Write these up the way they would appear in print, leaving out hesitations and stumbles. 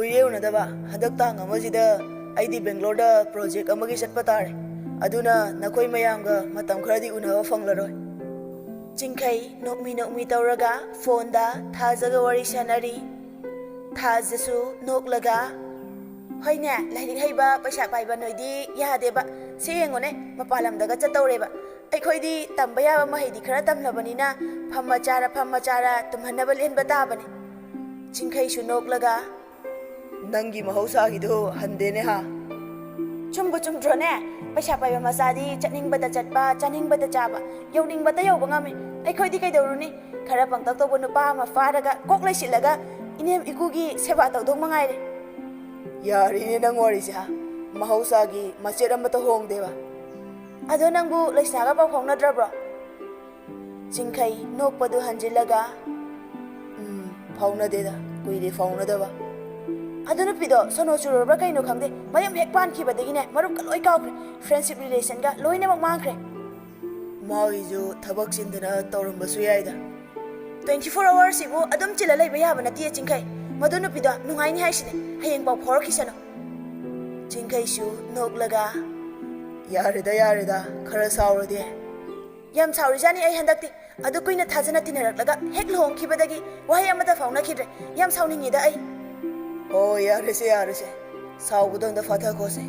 Kuye unadaba hadak tang amajida aidi Bangalore da project amagi chatpa tare aduna nakoi mayamga matam kharadi unhawa fanglaroi Chingkai nokmi tawraga phone da thajaga wari sanari thajasu noklaga hoine lairik haiba paisa paiba noidi yadeba seyengone mapalamdaga chatawreba ꯑꯩꯈꯣꯏꯗꯤ ꯇꯝꯕ ꯌꯥꯕ ꯃꯍꯩꯗꯤ ꯈꯔ ꯇꯝꯂꯕꯅꯤꯅ ꯐꯝꯃ ꯆꯥꯔ ꯇꯨꯝꯍꯟꯅꯕ ꯂꯦꯟꯕ ꯇꯥꯕꯅꯤ ꯆꯤꯡꯈꯩꯁꯨ ꯅꯣꯛꯂꯒ ꯅꯪꯒꯤ ꯃꯍꯧꯁꯥꯒꯤꯗꯣ ꯍꯟꯗꯦꯅꯦ ꯍꯥ ꯆꯨꯝꯕꯨ ꯆꯨꯝꯗ꯭ꯔꯣꯅꯦ ꯄꯩꯁꯥ ꯄꯥꯏꯕ ꯃꯆꯥꯗꯤ ꯆꯠꯅꯤꯡꯕꯗ ꯆꯠꯄ ꯆꯥꯅꯤꯡꯕꯗ ꯆꯥꯕ ꯌꯧꯅꯤꯡꯕꯗ ꯌꯧꯕ ꯉꯝꯃꯤ ꯑꯩꯈꯣꯏꯗꯤ ꯀꯩꯗꯧꯔꯨꯅꯤ ꯈꯔ ꯄꯪꯇꯛ ꯇꯧꯕ ꯅꯨꯄꯥ ꯑꯃ ꯐꯥꯔꯒ ꯀꯣꯛ ꯂꯩꯁꯤꯜꯂꯒ ꯏꯅꯦꯝ ꯏꯀꯨꯒꯤ ꯁꯦꯕꯥ ꯇꯧꯗꯧ ꯃꯉꯥꯏꯔꯦ ꯌꯥꯔꯤꯅꯦ ꯅꯪ ꯋꯥꯔꯤꯁꯦ ꯍꯥ ꯃꯍꯧꯁꯥꯒꯤ ꯃꯆꯦꯠ ꯑꯃꯠꯇ ꯍꯣꯡꯗꯦꯕ ꯑꯗꯣ ꯅꯪꯕꯨ ꯂꯩꯁꯅꯥꯒ ꯄꯥꯎ ꯐꯥꯎꯅꯗ꯭ꯔꯕ꯭ꯔꯣ ꯆꯤꯡꯈꯩ ꯅꯣꯛꯄꯗꯨ ꯍꯟꯖꯤꯜꯂꯒ ꯐꯥꯎꯅꯗꯦꯗ ꯀꯨꯏꯔꯦ ꯐꯥꯎꯅꯗꯕ ꯑꯗꯨ ꯅꯨꯄꯤꯗꯣ ꯁꯣꯅꯣ ꯆꯨꯔꯕ꯭ꯔꯥ ꯀꯩꯅꯣ ꯈꯪꯗꯦ ꯃꯌꯨꯝ ꯍꯦꯛ ꯄꯥꯟꯈꯤꯕꯗꯒꯤꯅꯦ ꯃꯔꯨꯞꯀ ꯂꯣꯏ ꯀꯥꯎꯈ꯭ꯔꯦ ꯐ꯭ꯔꯦꯟꯗꯁꯤꯞ ꯔꯤꯂꯦꯁꯟꯒ ꯂꯣꯏꯅꯃꯛ ꯃꯥꯡꯈ꯭ꯔꯦ ꯃꯥꯒꯤꯁꯨ ꯊꯕꯛ ꯆꯤꯟꯗꯅ ꯇꯧꯔꯝꯕꯁꯨ ꯌꯥꯏꯗ 24 hours-ꯁꯤꯕꯨ ꯑꯗꯨꯝ ꯆꯤꯜꯂ ꯂꯩꯕ ꯌꯥꯕ ꯅꯠꯇꯦ ꯆꯤꯡꯈꯩ ꯃꯗꯨ ꯅꯨꯄꯤꯗꯣ ꯅꯨꯡꯉꯥꯏꯅꯤ ꯍꯥꯏꯁꯤꯅꯦ ꯍꯌꯦꯡ ꯄꯥꯎ ꯐꯥꯎꯔꯛꯈꯤꯁꯅꯨ ꯆꯤꯡꯈꯩꯁꯨ ꯅꯣꯛꯂꯒ ꯌꯥꯔꯦꯗ ꯈꯔ ꯁꯥꯎꯔꯗꯤ ꯌꯥꯝ ꯁꯥꯎꯔꯤꯖꯥꯅꯤ ꯑꯩ ꯍꯟꯗꯛꯇꯤ ꯑꯗꯨ ꯀꯨꯏꯅ ꯊꯥꯖꯅ ꯇꯤꯟꯅꯔꯛꯂꯒ ꯍꯦꯛ ꯂꯨꯍꯣꯡꯈꯤꯕꯗꯒꯤ ꯋꯥꯍꯩ ꯑꯃꯠꯇ ꯐꯥꯎꯅꯈꯤꯗ꯭ꯔꯦ ꯌꯥꯝ ꯁꯥꯎꯅꯤꯡꯉꯤꯗ ꯑꯩ ꯍꯣ ꯌꯥꯔꯦꯁꯦ ꯁꯥꯎꯕꯗꯣ ꯑꯝꯇ ꯐꯥꯊꯈꯣꯁꯦ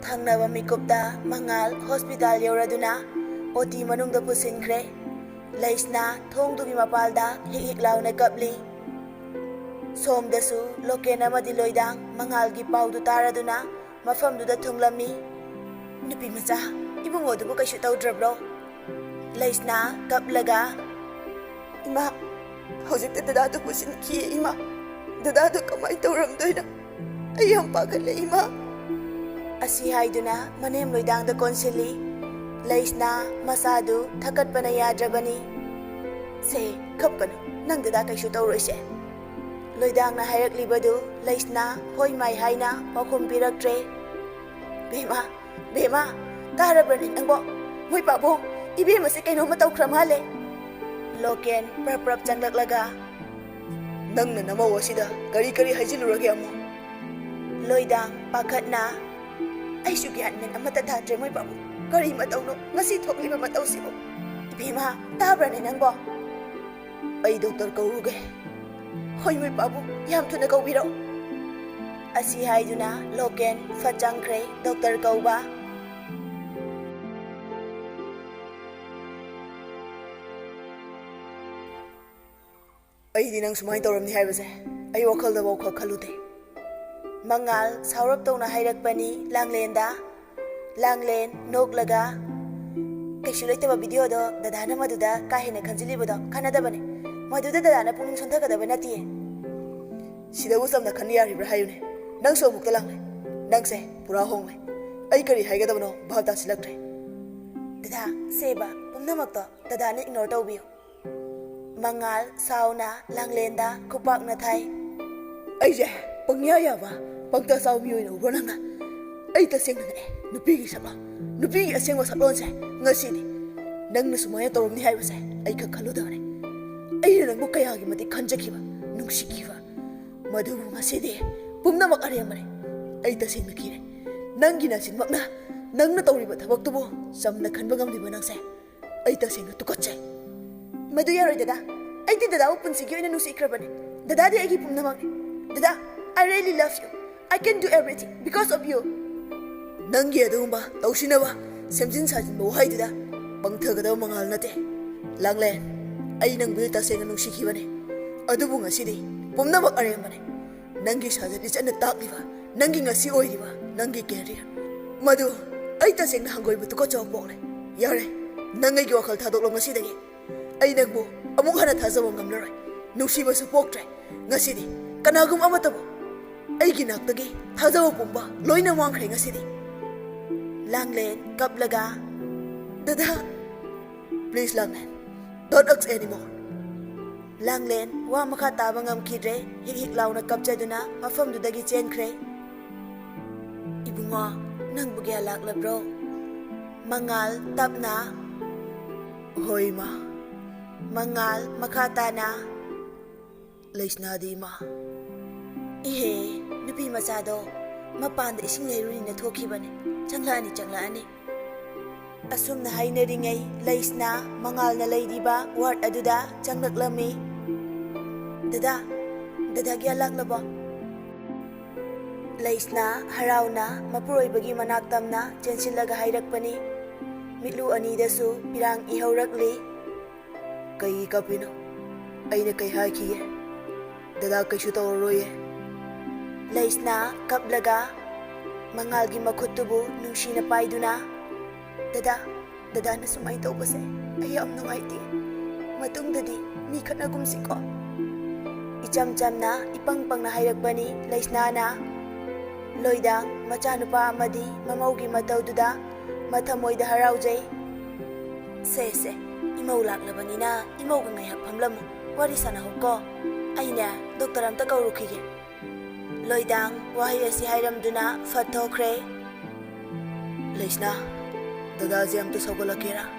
ꯊꯪꯅꯕ ꯃꯤꯀꯨꯞꯇ ꯃꯉꯥꯜ ꯍꯣꯁꯄꯤꯇꯥꯜ ꯌꯧꯔꯗꯨꯅ OT ꯃꯅꯨꯡꯗ ꯄꯨꯁꯤꯟꯈ꯭ꯔꯦ ꯂꯩꯁꯅꯥ ꯊꯣꯡꯗꯨꯒꯤ ꯃꯄꯥꯜꯗ ꯍꯤꯛ ꯂꯥꯎꯅ ꯀꯞꯂꯤ ꯁꯣꯝꯗꯁꯨ ꯂꯣꯀꯦꯟ ꯑꯃꯗꯤ ꯂꯣꯏꯗꯥꯡ ꯃꯉꯥꯜꯒꯤ ꯄꯥꯎꯗꯨ ꯇꯥꯔꯗꯨꯅ ꯃꯐꯝꯗꯨꯗ ꯊꯨꯡꯂꯝꯃꯤ ꯅꯨꯄꯤ ꯃꯆꯥ ꯏꯕꯨꯡꯉꯣꯗꯨꯕꯨ ꯀꯩꯁꯨ ꯇꯧꯗ꯭ꯔꯕ꯭ꯔꯣ ꯂꯩꯁꯅꯥ ꯀꯞꯂꯒ ꯏꯃꯥ ꯍꯧꯖꯤꯛꯇ ꯗꯗꯥꯗꯨ ꯄꯨꯁꯤꯟꯈꯤꯌꯦ ꯏꯃꯥ ꯗꯗꯥꯗꯨ ꯀꯃꯥꯏꯅ ꯇꯧꯔꯝꯗꯣꯏꯅꯣ ꯑꯩ ꯌꯥꯝ ꯄꯥꯈꯠꯂꯦ ꯏꯃꯥ ꯑꯁꯤ ꯍꯥꯏꯗꯨꯅ ꯃꯅꯦꯝ ꯂꯣꯏꯗꯥꯡꯗ ꯀꯣꯟꯁꯤꯜꯂꯤ ꯂꯩꯁꯅꯥ ꯃꯆꯥꯗꯨ ꯊꯛꯀꯠꯄꯅ ꯌꯥꯗ꯭ꯔꯕꯅꯤ ꯁꯦ ꯀꯞꯀꯅꯨ ꯅꯪ ꯗꯗꯥ ꯀꯩꯁꯨ ꯇꯧꯔꯣꯏꯁꯦ ꯂꯣꯏꯗꯥꯡꯅ ꯍꯥꯏꯔꯛꯂꯤꯕꯗꯨ ꯂꯩꯁꯅꯥ ꯍꯣꯏ ꯃꯥꯏ ꯍꯥꯏꯅ ꯄꯥꯎꯈꯨꯝ ꯄꯤꯔꯛꯇ꯭ꯔꯦ ꯕꯦꯃꯥ ꯇꯥꯔꯕ꯭ꯔꯅꯦ ꯅꯪꯕꯣ ꯃꯣꯏ ꯄꯥꯕꯨꯡ ꯏꯕꯦꯝꯃꯁꯦ ꯀꯩꯅꯣꯝꯃ ꯇꯧꯈ꯭ꯔ ꯃꯥꯜꯂꯦ ꯂꯣꯀꯦꯟ ꯄ꯭ꯔꯞ ꯆꯪꯂꯛꯂꯒ ꯅꯪꯅ ꯅꯃꯧ ꯑꯁꯤꯗ ꯀꯔꯤ ꯍꯥꯏꯖꯤꯜꯂꯨꯔꯒꯦ ꯑꯃꯨꯛ ꯂꯣꯏꯗꯥꯡ ꯄꯥꯈꯠꯅ ꯑꯩꯁꯨ ꯒ꯭ꯌꯥꯟ ꯃꯦꯟ ꯑꯃꯠꯇ ꯇꯥꯗ꯭ꯔꯦ ꯃꯣꯏ ꯄꯥꯕꯨꯡ ꯀꯔꯤ ꯃꯇꯧꯅꯣ ꯉꯁꯤ ꯊꯣꯛꯂꯤꯕ ꯃꯇꯧꯁꯤꯕꯨ ꯏꯕꯦꯝꯃ ꯇꯥꯕ꯭ꯔꯅꯦ ꯅꯪꯕꯣ ꯑꯩ ꯗꯣꯛꯇꯔ ꯀꯧꯔꯨꯒꯦ ꯍꯣꯏ ꯃꯣꯏ ꯄꯥꯕꯨꯡ ꯌꯥꯝ ꯊꯨꯅ ꯀꯧꯕꯤꯔꯛꯎ ꯑꯁꯤ ꯍꯥꯏꯗꯨꯅ ꯂꯣꯀꯦꯟ ꯐꯠ ꯆꯪꯈ꯭ꯔꯦ ꯗꯣꯛꯇꯔ ꯀꯧꯕ ꯑꯩꯗꯤ ꯅꯪ ꯁꯨꯃꯥꯏꯅ ꯇꯧꯔꯝꯅꯤ ꯍꯥꯏꯕꯁꯦ ꯑꯩ ꯋꯥꯈꯜꯗꯐꯥꯎ ꯈꯜꯂꯨꯗꯦ ꯃꯉꯥꯜ ꯁꯥꯎꯔꯞ ꯇꯧꯅ ꯍꯥꯏꯔꯛꯄꯅꯤ ꯂꯥꯡꯂꯦꯟꯗ ꯂꯥꯡꯂꯦꯟ ꯅꯣꯛꯂꯒ ꯀꯩꯁꯨ ꯂꯩꯇꯕ ꯚꯤꯗꯤꯑꯣꯗꯣ ꯗꯗꯥꯅ ꯃꯗꯨꯗ ꯀꯥ ꯍꯦꯟꯅ ꯈꯟꯖꯤꯜꯂꯤꯕꯗꯣ ꯈꯟꯅꯗꯕꯅꯦ ꯃꯗꯨꯗ ꯗꯗꯥꯅ ꯄꯨꯛꯅꯤꯡ ꯁꯣꯟꯊꯒꯗꯕ ꯅꯠꯇꯤꯌꯦ ꯁꯤꯗꯕꯨ ꯆꯝꯅ ꯈꯟꯅ ꯌꯥꯔꯤꯕ꯭ꯔꯥ ꯍꯥꯏꯌꯨꯅꯦ ꯅꯪꯁꯨ ꯑꯃꯨꯛꯇ ꯂꯥꯡꯂꯦ ꯅꯪꯁꯦ ꯄꯨꯔꯥ ꯍꯣꯡꯂꯦ ꯑꯩ ꯀꯔꯤ ꯍꯥꯏꯒꯗꯕꯅꯣ ꯚꯥꯞ ꯇꯥꯁꯤꯜꯂꯛꯇ꯭ꯔꯦ ꯗꯗꯥ ꯁꯦꯕ ꯄꯨꯝꯅꯃꯛꯇꯣ ꯗꯗꯥꯅ ꯏꯒꯅꯣꯔ ꯇꯧꯕꯤꯌꯨ ꯃꯉꯥꯜ ꯁꯥꯎꯅ ꯂꯥꯡꯂꯦꯟꯗ ꯈꯨꯄꯥꯛꯅ ꯊꯥꯏ ꯑꯩꯁꯦ ꯄꯪꯌꯥ ꯌꯥꯕ ꯄꯪꯇ ꯆꯥꯎ ꯃꯤꯑꯣꯏ ꯎꯕ꯭ꯔꯣ ꯅꯪꯅ ꯑꯩ ꯇꯁꯦꯡꯅꯅꯦ ꯅꯨꯄꯤꯒꯤ ꯑꯁꯦꯡꯕ ꯁꯛꯂꯣꯟꯁꯦ ꯉꯁꯤꯗꯤ ꯅꯪꯅ ꯁꯨꯃꯥꯏꯅ ꯇꯧꯔꯝꯅꯤ ꯍꯥꯏꯕꯁꯦ ꯑꯩ ꯈꯜꯂꯨꯗꯕꯅꯦ ꯑꯩꯅ ꯅꯪꯕꯨ ꯀꯌꯥꯒꯤ ꯃꯇꯤꯛ ꯈꯟꯖꯈꯤꯕ ꯅꯨꯡꯁꯤꯈꯤꯕ ꯃꯗꯨꯕꯨ ꯉꯁꯤꯗꯤ ꯄꯨꯝꯅꯃꯛ ꯑꯔꯦꯝꯕꯅꯦ ꯑꯩ ꯇꯁꯦꯡꯅ ꯀꯤꯔꯦ ꯅꯪꯒꯤ ꯅꯆꯤꯟꯃꯛꯅ ꯅꯪꯅ ꯇꯧꯔꯤꯕ ꯊꯕꯛꯇꯨꯕꯨ ꯆꯝꯅ ꯈꯟꯕ ꯉꯝꯂꯤꯕ ꯅꯪꯁꯦ ꯑꯩ ꯇꯁꯦꯡꯅ ꯇꯨꯀꯠꯆꯩ ꯃꯗꯨ ꯌꯥꯔꯣꯏ ꯗꯗꯥ ꯑꯩꯗꯤ ꯗꯗꯥꯕꯨ ꯄꯨꯟꯁꯤꯒꯤ ꯑꯣꯏꯅ ꯅꯨꯡꯁꯤꯈ꯭ꯔꯕꯅꯦ ꯗꯗꯥꯗꯤ ꯑꯩꯒꯤ ꯄꯨꯝꯅꯃꯛꯅꯤ ꯗꯗꯥ I really love you I can do everything because of you ꯅꯪꯒꯤ ꯑꯗꯨꯒꯨꯝꯕ ꯇꯧꯁꯤꯟꯅꯕ ꯁꯦꯝꯖꯤꯟ ꯁꯥꯖꯤꯟꯕ ꯋꯥꯍꯩꯗꯨꯗ ꯄꯪꯊꯒꯗꯕ ꯃꯉꯥꯜ ꯅꯠꯇꯦ ꯂꯥꯡꯂꯦꯟ ꯑꯩ ꯅꯪꯕꯨ ꯇꯁꯦꯡꯅ ꯅꯨꯡꯁꯤꯈꯤꯕꯅꯦ ꯑꯗꯨꯕꯨ ꯉꯁꯤꯗꯤ ꯄꯨꯝꯅꯃꯛ ꯑꯔꯦꯝꯕꯅꯦ ꯅꯪꯒꯤ ꯁꯥꯖꯠ ꯂꯤꯆꯠꯅ ꯇꯥꯛꯂꯤꯕ ꯅꯪꯒꯤ ꯉꯁꯤ ꯑꯣꯏꯔꯤꯕ ꯅꯪꯒꯤ ꯀꯦꯔꯤꯌꯔ ꯃꯗꯨ ꯑꯩ ꯇꯁꯦꯡꯅ ꯍꯪꯒꯣꯏꯕ ꯇꯨꯀꯠꯆꯕ ꯄꯣꯛꯂꯦ ꯌꯥꯔꯦ ꯅꯪ ꯑꯩꯒꯤ ꯋꯥꯈꯜ ꯊꯥꯗꯣꯛꯂꯣ ꯉꯁꯤꯗꯒꯤ ꯑꯩ ꯅꯪꯕꯨ ꯑꯃꯨꯛ ꯍꯟꯅ ꯊꯥꯖꯕ ꯉꯝꯂꯔꯣꯏ ꯅꯨꯡꯁꯤꯕꯁꯨ ꯄꯣꯛꯇ꯭ꯔꯦ ꯉꯁꯤꯗꯤ ꯀꯅꯥꯒꯨꯝꯕ ꯑꯃꯠꯇꯕꯨ ꯑꯩꯒꯤ ꯅꯥꯛꯇꯒꯤ ꯊꯥꯖꯕ ꯄꯨꯝꯕ ꯂꯣꯏꯅ ꯃꯥꯡꯈ꯭ꯔꯦ ꯉꯁꯤꯗꯤ ꯂꯥꯡꯂꯦꯟ ꯀꯞꯂꯒ ꯗꯗꯥ ꯄ꯭ꯂꯤꯖ ꯂꯥꯡꯂꯦꯟ don't ask anymore ꯂꯥꯡꯂꯦꯟ ꯋꯥ ꯃꯈꯥ ꯇꯥꯕ ꯉꯝꯈꯤꯗ꯭ꯔꯦ ꯍꯤꯛ ꯂꯥꯎꯅ ꯀꯞꯆꯗꯨꯅ ꯃꯐꯝꯗꯨꯗꯒꯤ ꯆꯦꯟꯈ꯭ꯔꯦ ꯏꯕꯨꯡꯉꯣ ꯅꯪꯕꯨ ꯀꯌꯥ ꯂꯥꯛꯂꯕ꯭ꯔꯣ ꯃꯉꯥꯜ ꯇꯞꯅ ꯍꯣꯏ ꯃꯥ ꯃꯉꯥꯜ ꯃꯈꯥ ꯇꯥꯅ Laisnadi ma. Ihe, nupi masado, mapanda ising leiruni na thokibane. Changlaani. Asum na hainaringay, laisna, mangal na laydiba, ward aduda, changlaklami. Dada gyalak labo. Laisna, harauna, mapuroybagi manaktamna, chensilaga hayrakpani. Mitlu anidasu, pirang ihawrakli. Kay kapino, ay na kay hakiye. Dada kay sutawroye. Laisna, kaplaga, mangalgi makutubu, nung sinapay duna. Dada na sumay daw ba say? Ayam nung ay di. Matungdadi, mikat na gumsiko. Icam-cam na, ipangpang na hayrakpani, laisna na. Loidang, machanupa amadi, mamawgi matawduda, Mathamoi da haraujay. Se, imaw laklabani na, imaw ka ngayak pamlam, wari sana ko. Ay na, doktor amta kaurukige. Loidang, wahay asi hayramduna, fatokre. Laisna, dada si amta sawgalakira.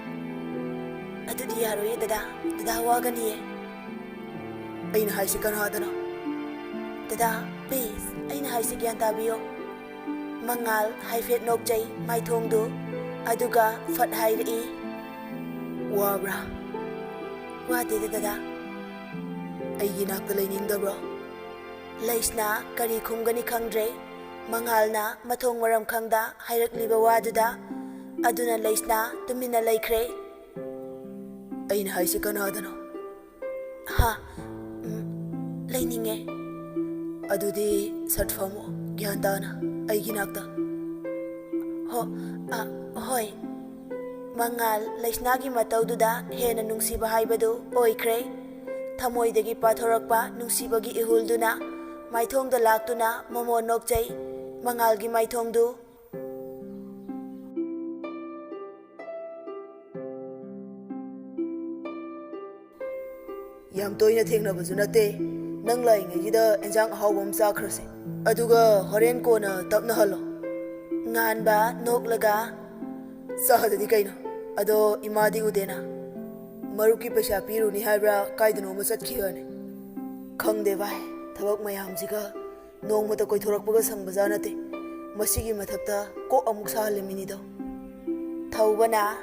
Ado di yaroye dada hawaganiye. Ay na haysi kanhada na. Dada, please, ay na haysi gyan tabiyo. Mangal, hayfet nokjay, may thongdo. Aduga fat hairi. Wabra. Wade dada. Ay ginakta layningdabro. Laisna kari khumgani khangdre. Mangal na mathong maram khangda hayrakliba waduda. Aduna laisna tumina laikre. Ay na haysi kanadano. Ha. Layninge. Adudi satfamo gyantana. Ay ginakta. Hoy. Mangal, laisnagi matawduda hena nungsiba haibadu oikre. Thamoidagi pathorakpa nungsibagi ihulduna. Maithongda laktuna mamo nokjay. Mangalgi maithongdu. Yam toina thengnabasu nate. Nang laingayida enjang ahawbam chakrase. Aduga horen kona tapna halo. Nganba noklaga. Sahadadi kaino. Ado imadi udena. Maruki paisa piruni haibra kaidano masatkhiyane. Khangde bai. Thabak mayamjiga nongmata koithorakpaga sangbaja nate. Masigi mathakta ko amuk sahaliminido. Thaubana.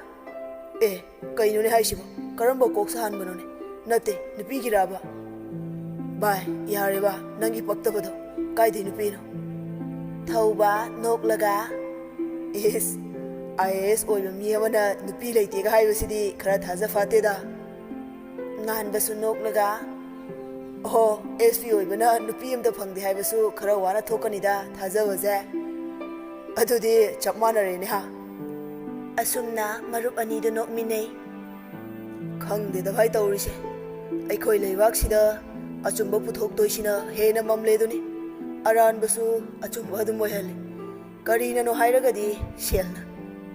Kaino ne haisibo. Karamba kok sahanbanone. Nate nupigiraba. Bai yareba nangi paktabado. Kaide nupino. Thauba noklaga. IAS oiba mi amana nupi leitega haibasidi khara thaja fateda. Nganbasu noklaga. SP oibana nupi amta phangdi haibasu khara wana thokanida thaja waje. Adudi chapmanare ne ha. Asumna marup anidu nokminei. Khangde da bhai tawrise. Aikhoi leibak sida achumba puthoktoisina hena mamleduni. Aranbasu achumba adum oihale. Karina no hairagadi selna.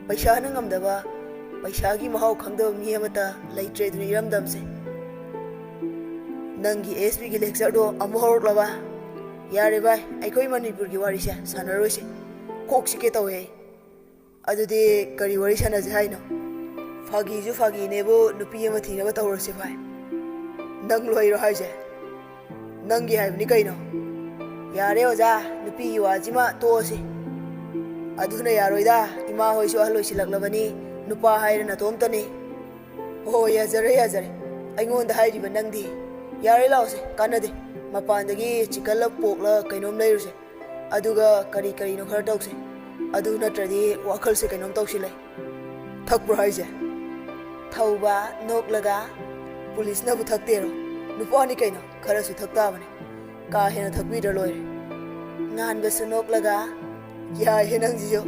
Paisa na ngamdaba paisa gi mahau khangdaba mi amata leitre duni iramdamse. Nangi SP gi lecture do amhor laba. Yare bai aikoi Manipur gi wari sa sanarose. Kok sike tawe. Adudi kari wari sana je haino. Fagi ju fagi nebo nupi ama thina ba tawrse bai. Nang loiro haije. Nangi haibni kaino. Yare oja nupi wajima tosi. Aduna yaroida ima hoisu ahloisi laklabani nupa haira na tomtani. Yazare. Aingonda hairiba nangdi. Yare lause kanade. Mapandagi chikala pokla kainom leiruse. Aduga kari no khara tawse. Adu natradi wakhalse kainom tawsilai. Thakpra haije. Thauba noklaga police na bu thaktero. Nupa ni kaino khara su thaktabane. Ka hena thakbida loire. Nganba su noklaga ya henang jijo.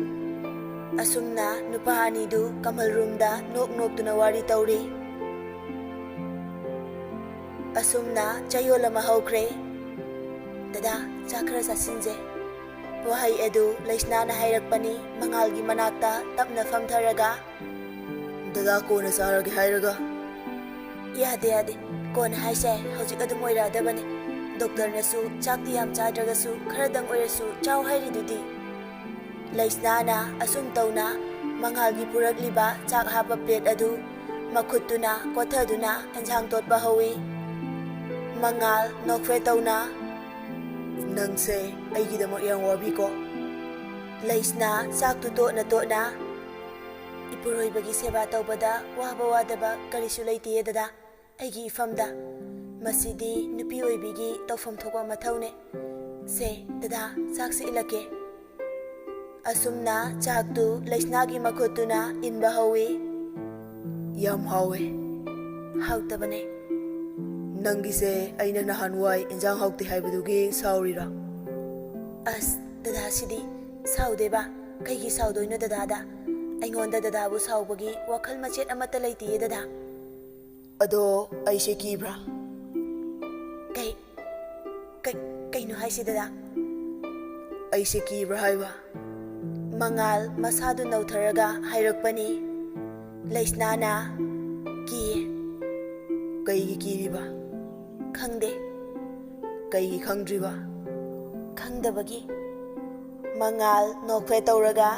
Asumna nupa anidu kamal roomda nok tuna wari tawri. Asumna chayola mahaukre. Dada chakra sasinje. Wahai edu laisna na hayrakpani mangalgi manakta tapna famtharaga. Dada kona saragi hairaga. Yade kona haise hojik adum oiradabani. Doctor nasu chakti yam chadragasu kharadang oirasu chaw hairidudi. Laisnana asum tauna mangalgi purakliba chak hapa plate adu makhutuna kothaduna enjang totba hawi. Mangal nokfe tauna nangse aigidamok yang wabi ko Laisna sak tu to na Ipuroi bagi seba taubada waba wadaba karisu leiti dada aigi ifamda masidi nupi oibigi tawfam thokwa mathaune se dada saksi ilake asumna chak tu laisna gi makhutuna inba hawi yam hawe hautabane nangi se aina nahanwai injang haukti haibudugi saurira as dada sidi saudeba kaigi saudoino dada aingonda dada bu saubagi wakhal machet amata leiti dada ado aise kibra kai no haisi dada aise kibra haiba mangal masadu nautharaga hairakpani laisnana ki kai kiriba khangde kai khangdriba khangdabagi mangal nokfe tauraga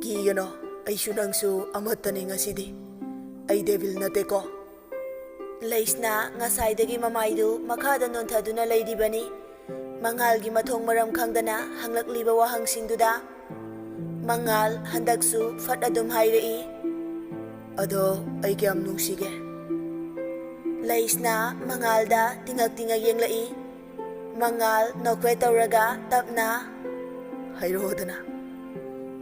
kigano aishu nangsu amatani ngasidi ai devil nateko laisna ngasaidagi mamaidu makhada nonthaduna leidibani mangalgi mathong maram khangdana hanglakliba wahangsingduda mangal handaksu fat adum hairei ado ai kyam nungsige laisna mangalda tingak yenglai mangal nokwe tauraga tapna hairodana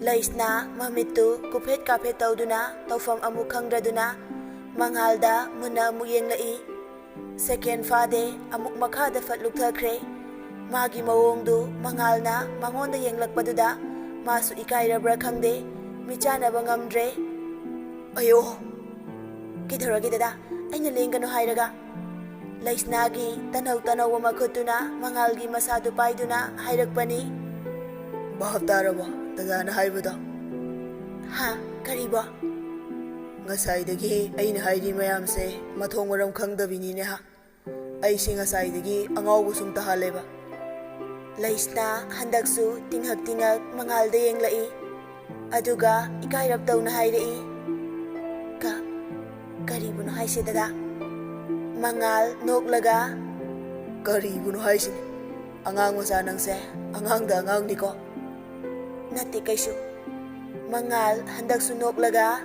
laisna mamitu kuphet kaphet tauduna tawfam amu khangraduna mangalda muna amu yenglai second fade amuk makhada fatluk thakre magi mawongdu mangalna mangonda yenglakpaduda masu ikairabra khangde michana bangamdre ayo kidharagi dada aina lengano hairaga laisnagi tanau makhutuna mangalgi masadu paiduna hairakpani Bahavtaraba dadana haibada ha kariba ngasaidagi aina hairi mayamse mathong maram khangdabini ne ha aisi ngasaidagi angawbu sum tahaleba laisna handaksu tinghak mangalda yenglai aduga ikairap tawna hairei ka karibuno haise dada mangal noklaga karibuno haise angang masa nangse angangda angang niko Nati kaisu mangal handaksu noklaga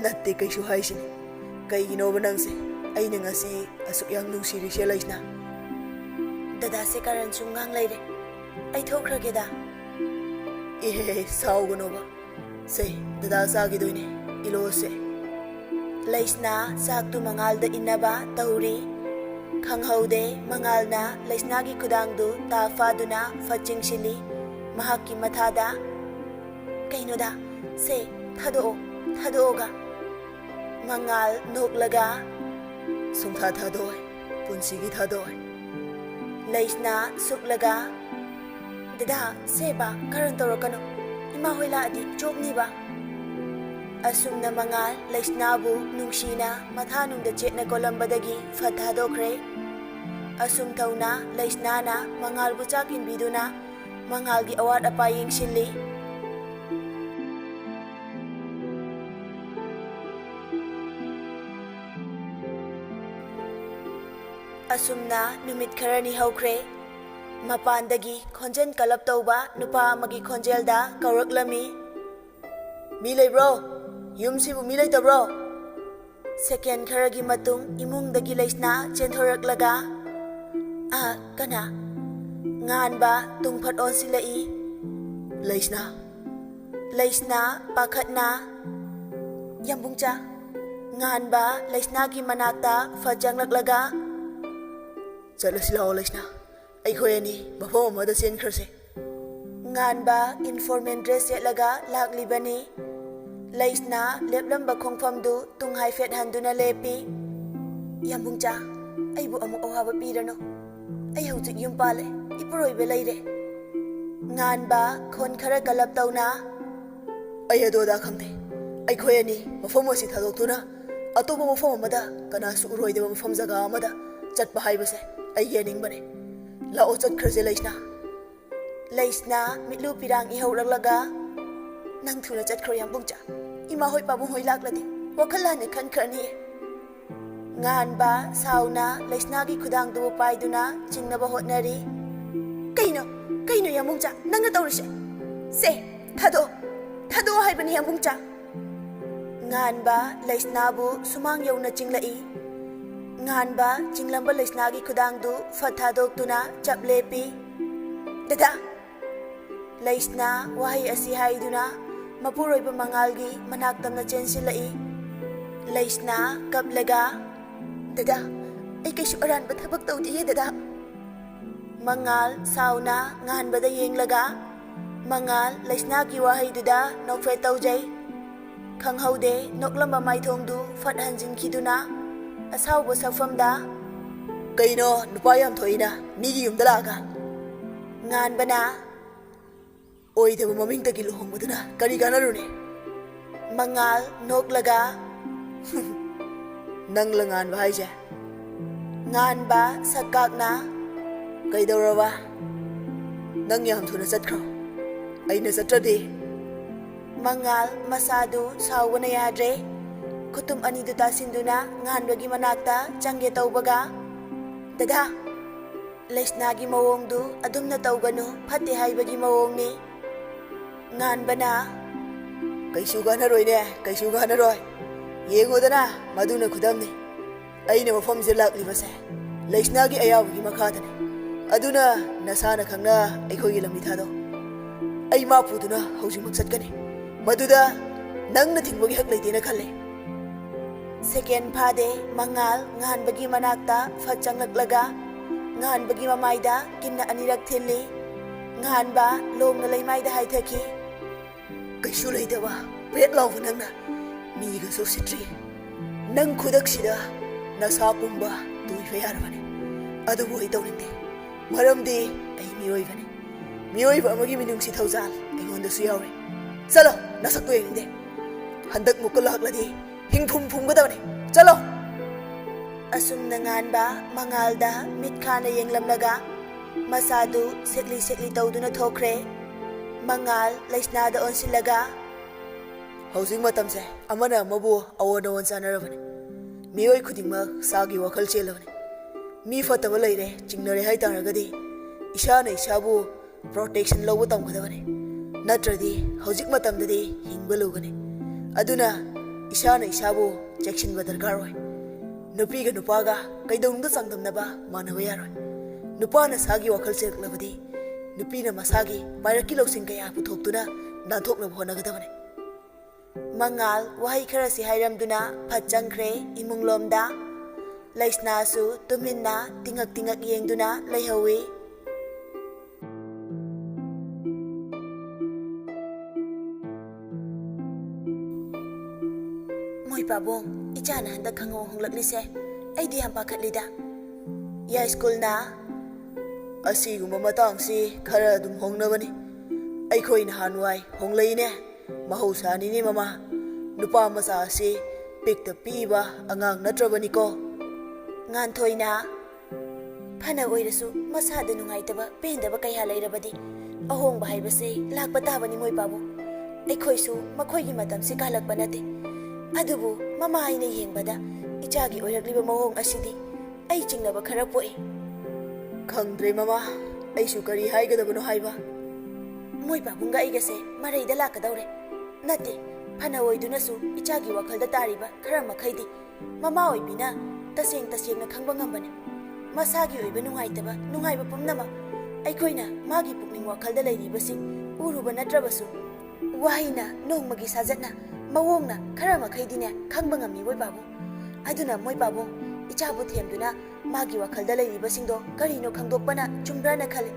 nati kaisu haisini kaigino banangse aina ngasi asuk yang nungsiri se laisna dada se karan sungang leire ai thokrage da saugonoba se dada sagi doine ilo se laisna saktu mangalda inaba tauri khanghaude mangalna laisnagi kudangdu ta faduna faching sili mahaki mathada kainoda se thado mangal noklaga sumtha thadoi punsigi thadoi laisna suklaga dada seba karan torokano ima hoila adi chopni ba asumna mangal laisnabu nungsina mathanungda chetna kolambadagi fathadokre asum thauna laisnana mangalbu chakin biduna mangalgi awat apa yengsilli asumna numit kharani haukre mapandagi khonjen kalap tauba nupa amagi khonjelda kauraklami mi leibro yumsibu mi leitabro second kharagi matung imungdagi laisna chenthораklaga kana nganba tungphat onsilai laisna pakhatna yambungcha nganba laisna gi manakta fajanglaklaga chalasilao laisna aikhoi mafom amada chenkrase nganba informant dress setlaga laklibani laisna leplamba khongfamdu tunghai fet handuna lepi yambungcha aibu amu awaba pirano ai hujik yum pale ipuroibe leire nganba khon khara kalap tauna ai adoda khangde aikhoi mafom asi thadoktuna atoba mafom amada kana su uroideba mafom jaga amada chatpa haibase ai yeningbane lao chatkhraje laisna mitlu pirang ihauraklaga nang thuna chatkhro yambungcha ima hoi pabu hoi lakladi wakhala ne khan khrani Nganba sauna laisnagi khudangdu paiduna chingnaba hotnari. Kaino yamungcha nangna tawrise. Se thado haibani yamungcha. Nganba laisnabu sumang yauna chinglai. Nganba chinglamba laisnagi khudangdu fathadokduna chaplepi. Dada laisna wahi asi haiduna mapuroiba mangalgi manaktamna chensilai. Laisna kaplaga. Dada ay kaisu Aranba thabak tawdiye dada. Mangal sauna nganbada yenglaga. Mangal laisnagi wahayduda nokfe tawjay. Khanghaude noklamba maithongdu fathanjin khiduna asawba safamda. Kaino nupa yam thoina migi yumda laga. Nganbana oidaba mamingtagi luhongbaduna kari ganarune. Mangal noklaga. Nangla nganba haise. Nganba sakakna. Kaidawraba nang yam thuna chatkro aina chatradi. Mangal masadu sawna yadre kutum anidu tasinduna nganbagi manakta changge tawbaga. Dada laisnagi mawongdu adumna tawganu phate haibagi mawongni. Nganbana kaisu ganaroi yengodana maduna khudamni aina mafamje laklibase laisnagi ayawgi makhadani. Aduna nasana khangna aikhogi lambi thado ai ma puduna hauji maksad kani maduda nangna thingbogi hak leitena khalle. Second phade mangal nganbagi manakta fachanglaklaga nganbagi mamaida kinna anirak thilli. Nganba lomna leimaida haithaki. Kaisu leitaba pet lawfu nangna miga so sitri nang khudaksida nasa pumba tuifa yarabani adubu ai tawningde. Maramdi ay miyoiba amagi minungsi thawjal aingondasu yaure. Chalo nasakto yengde handak mukulakladi hingphum phumgadawne chalo. Asumna nganba mangalda mitkhana yenglamlaga masadu setli tawduna thokre. Mangal laisnada onsilaga. Housing matamse amana mabu awona wansanarabane miyoi khudingmak sagi wakhal chelabane. Mi fataba leire chingnare haitaragadi isana isabu protection lawba tamgadabane natradi hojik matamdadi hingba lugane. Aduna isana isabu chechinba darkar oi. Nupiga nupaga kaidongda changdamnaba manaba yaroi. Nupana sagi wakhal chelklabadi nupina masagi pairaki lawsing kaya puthokduna nanthoknaba honagadabane. Mangal wahi kharasi hairamduna phachangkhre imunglomda. Laisnasu tuminna tingak yengduna leihawi. Moi pabong ichana handa khango honglaknise aidi yam pakhatlida. Ya school na asiguma matangsi khara dum hongnabani. Aikhoina hanwai hongleine mahausani ni mama nupa masa asi pikta piba angang natrabani ko. Nganthoina phana oirasu masada nungaitaba pendaba kaya lairabadi ahongba haibase lakpa tabani moi babu. Aikhoisu makhoigi matamsi kalakpa nate adubu mama aina yengbada ichagi oirakliba mawong asidi ai chingnaba khara poi. Khangdre mama aisu kari haigadabano haiba. Moi babunga igase maraida lakadawre nate phana oidunasu ichagi wakhalda tariba khara makhaidi mama oibina tasengna khangba ngambane. Masagi oiba nungaiba pumnama aikhoina magi pukning wakhalda leiribasing uruba natrabasu wahina nongmagi sajatna mawongna khara makhaidine khangba ngami moi babu. Aduna moi babu ichabu themduna magi wakhalda leiribasingdo karino khangdokpana chumbrana khale.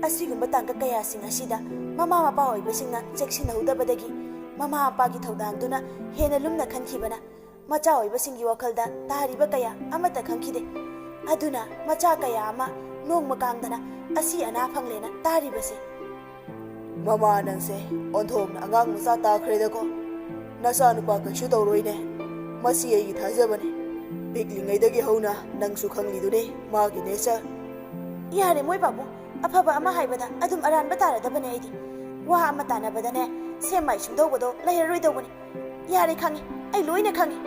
Asigumba tangka kaya sing asida mama mapa oibasingna cheksinahudabadagi mama mapagi thaudangduna hena lumna khankhibana macha oibasingi wakhalda tariba kaya amata khangkhide. Aduna macha kaya ama nongma kangdana asi ana phanglena taribase. Mama nangse onthomna angang macha takhreda ko nasa nupa kaisu tawroine masi ai thajabane piklingaidagi hauna nangsu khanglidune magi nesa. Yare moi babu afaba ama haibada adum Aranba taradabane aidi wa ama tanabadane semai sumdobado lairaroi dawbane. Yare khangi ai loina khangi.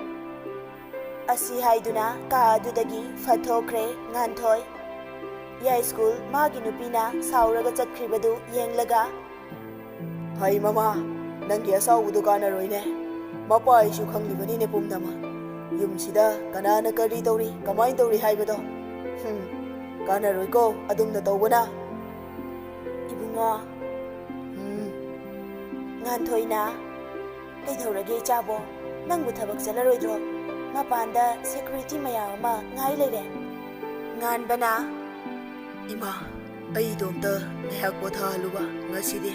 Asi haiduna ka adudagi fathokre nganthoi. Yai school magi nupina sauraga chakhribadu yenglaga. Hai mama, nangi asaudu kanaroine. Mapa aisu khanglibani ne pumdama. Yumsida kanana kari tauri kamain tauri haibado. Kanaroi ko adumna tawbana. Ibunga. Nganthoi na. Kaithorage chabo. Nangbu thabak chalaroidro. Mapanda security mayam ama ngai leire. Nganbana. Ima, ai domta ngahak pothaluba ngaside.